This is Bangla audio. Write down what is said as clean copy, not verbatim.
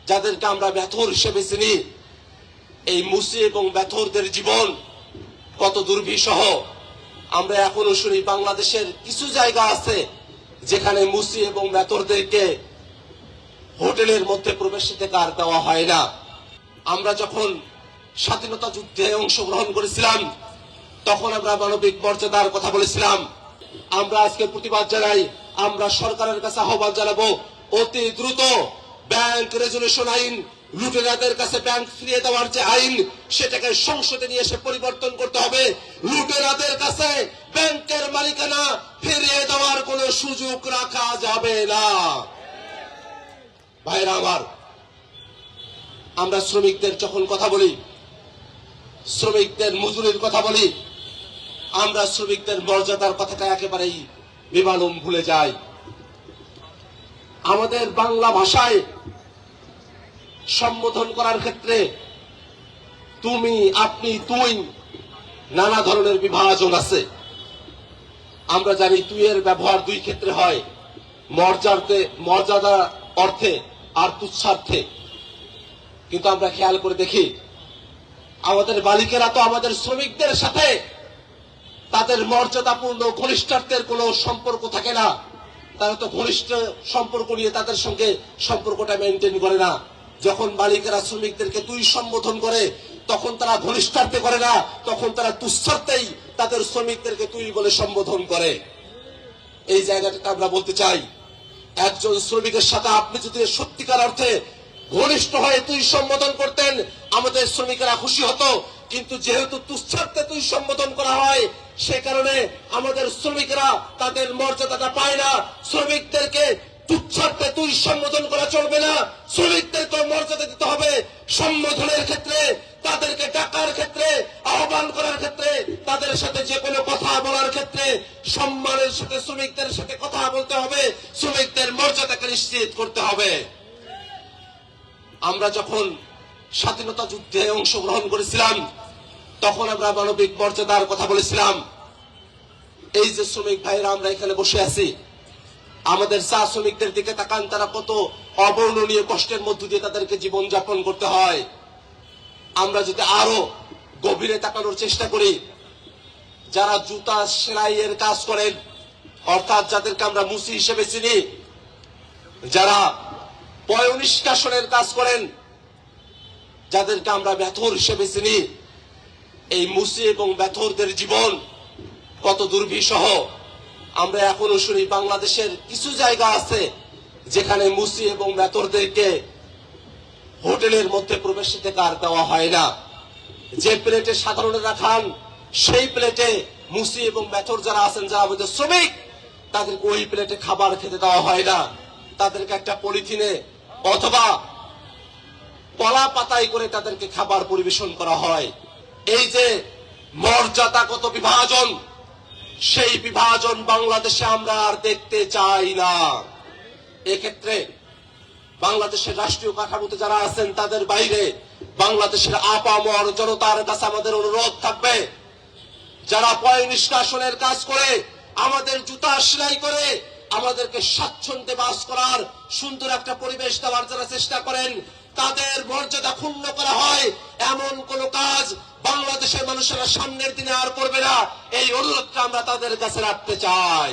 যাদেরকে আমরা ব্যথর হিসেবে চিনি, এই মুসি এবং ব্যথরদের জীবন কত দুর্বিষহ। আমরা এখনো শুনি বাংলাদেশের কিছু জায়গা আছে যেখানে মুসি এবং ব্যথরদেরকে হোটেলের মধ্যে প্রবেশাধিকার দেওয়া হয় না। আমরা যখন স্বাধীনতা যুদ্ধে অংশগ্রহণ করেছিলাম তখন আমরা মানবিক মর্যাদার কথা বলেছিলাম। আমরা আজকে প্রতিবাদ জানাই, আমরা সরকারের কাছে আহ্বান জানাবো, অতি দ্রুত ব্যাংক রেজুলেশন আইন, লুটেরাদের কাছে ব্যাংক ফিরিয়ে দেওয়ার যে আইন, সেটাকে সংসদে নিয়ে এসে পরিবর্তন করতে হবে। লুটেরাদের কাছে ব্যাংকের মালিকানা ফিরিয়ে দেওয়ার কোনো সুযোগ রাখা যাবে না। ভাইরা আমার, আমরা শ্রমিকদের যখন কথা বলি, শ্রমিকদের মজুরির কথা বলি, আমরা শ্রমিকদের মর্যাদার কথাটা একেবারেই বেমালুম ভুলে যাই। আমাদের বাংলা ভাষায় সম্বোধন করার ক্ষেত্রে তুমি, আপনি, তুই নানা ধরনের বিভাজন আছে। আমরা জানি তুই এর ব্যবহার দুই ক্ষেত্রে হয়, মর্যাদা অর্থে আর তুচ্ছার্থে। কিন্তু আমরা খেয়াল করে দেখি, আমাদের মালিকেরা তো আমাদের শ্রমিকদের সাথে তাদের মর্যাদাপূর্ণ ঘনিষ্ঠত্বের কোনো সম্পর্ক থাকে না। তারা তো ঘনিষ্ঠ সম্পর্ক নিয়ে তাদের সঙ্গে সম্পর্কটা মেনটেন করে না। যখন মালিকেরা শ্রমিকদেরকে তুই সম্বোধন করে তখন তারা ঘনিষ্ঠত্বে করে না, তখন তারা তুচ্ছার্থেই তাদের শ্রমিকদেরকে তুই বলে সম্বোধন করে। এই জায়গাটাতে আমরা বলতে চাই, একজন শ্রমিকের সাথে আপনি যদি সত্যিকার অর্থে ঘনিষ্ঠ হয়ে তুই সম্বোধন করতেন, আমাদের শ্রমিকেরা খুশি হতো। কিন্তু যেহেতু তুচ্ছার্থে তুই সম্বোধন করা হয়, সে কারণে আমাদের শ্রমিকরা তাদের মর্যাদাটা পায় না। শ্রমিকদেরকে তুচ্ছার্থে তুই সম্বোধন করা চলবে না, শ্রমিকদেরকে মর্যাদা দিতে হবে। সম্বোধনের ক্ষেত্রে, তাদেরকে ডাকার ক্ষেত্রে, আহ্বান করার ক্ষেত্রে, তাদের সাথে যে কোনো কথা বলার ক্ষেত্রে সম্মানের সাথে শ্রমিকদের সাথে কথা বলতে হবে, শ্রমিকদের মর্যাদাকে নিশ্চিত করতে হবে। আমরা যখন স্বাধীনতা যুদ্ধে অংশগ্রহণ করেছিলাম তখন আমরা মানবিক মর্যাদার কথা বলেছিলাম। এই যে শ্রমিক ভাইরা আমরা এখানে বসে আছি, আমাদের চা শ্রমিকদের দিকে তাকান, তারা কত অবর্ণনীয় কষ্টের মধ্য দিয়ে তাদেরকে জীবন যাপন করতে হয়। আমরা যদি আরো গভীরে তাকানোর চেষ্টা করি, যারা জুতা সেলাইয়ের কাজ করেন, অর্থাৎ যাদেরকে আমরা মুসি হিসেবে চিনি, যারা পয়ঃনিষ্কাশনের কাজ করেন, যাদেরকে আমরা ব্যথর হিসেবে চিনি, এই মুসি এবং ব্যথরদের জীবন কত দুর্বিষহ। আমরা এখনো শুনি বাংলাদেশের কিছু জায়গা আছে যেখানে মুসি এবং ব্যথরদেরকে হোটেলের মধ্যে প্রবেশাধিকার দেওয়া হয় না। যে প্লেটে সাধারণেরা খান, সেই প্লেটে মুসি এবং ব্যথর যারা আছেন, যারা আমাদের শ্রমিক, তাদেরকে ওই প্লেটে খাবার খেতে দেওয়া হয় না। তাদেরকে একটা পলিথিনে অথবা কলা পাতায় করে তাদেরকে খাবার পরিবেশন করা হয়। এই যে মর্যাদাগত বিভাজন, সেই বিভাজন বাংলাদেশে আমরা আর দেখতে চাই না। এক্ষেত্রে বাংলাদেশের রাষ্ট্রীয় কাঠামোতে যারা আছেন তাদের বাইরে বাংলাদেশের আপামর জনতার কাছে আমাদের অনুরোধ থাকবে, যারা পয়ঃনিষ্কাশনের কাজ করে, আমাদের জুতা সেলাই করে, আমাদেরকে স্বাচ্ছন্দ্যে বাস করার সুন্দর একটা পরিবেশ দেওয়ার যারা চেষ্টা করেন, তাদের মর্যাদা ক্ষুণ্ণ করা হয় এমন কোন কাজ বাংলাদেশের মানুষেরা সামনের দিনে আর করবে না। এই অনুরোধটা আমরা তাদের কাছে রাখতে চাই।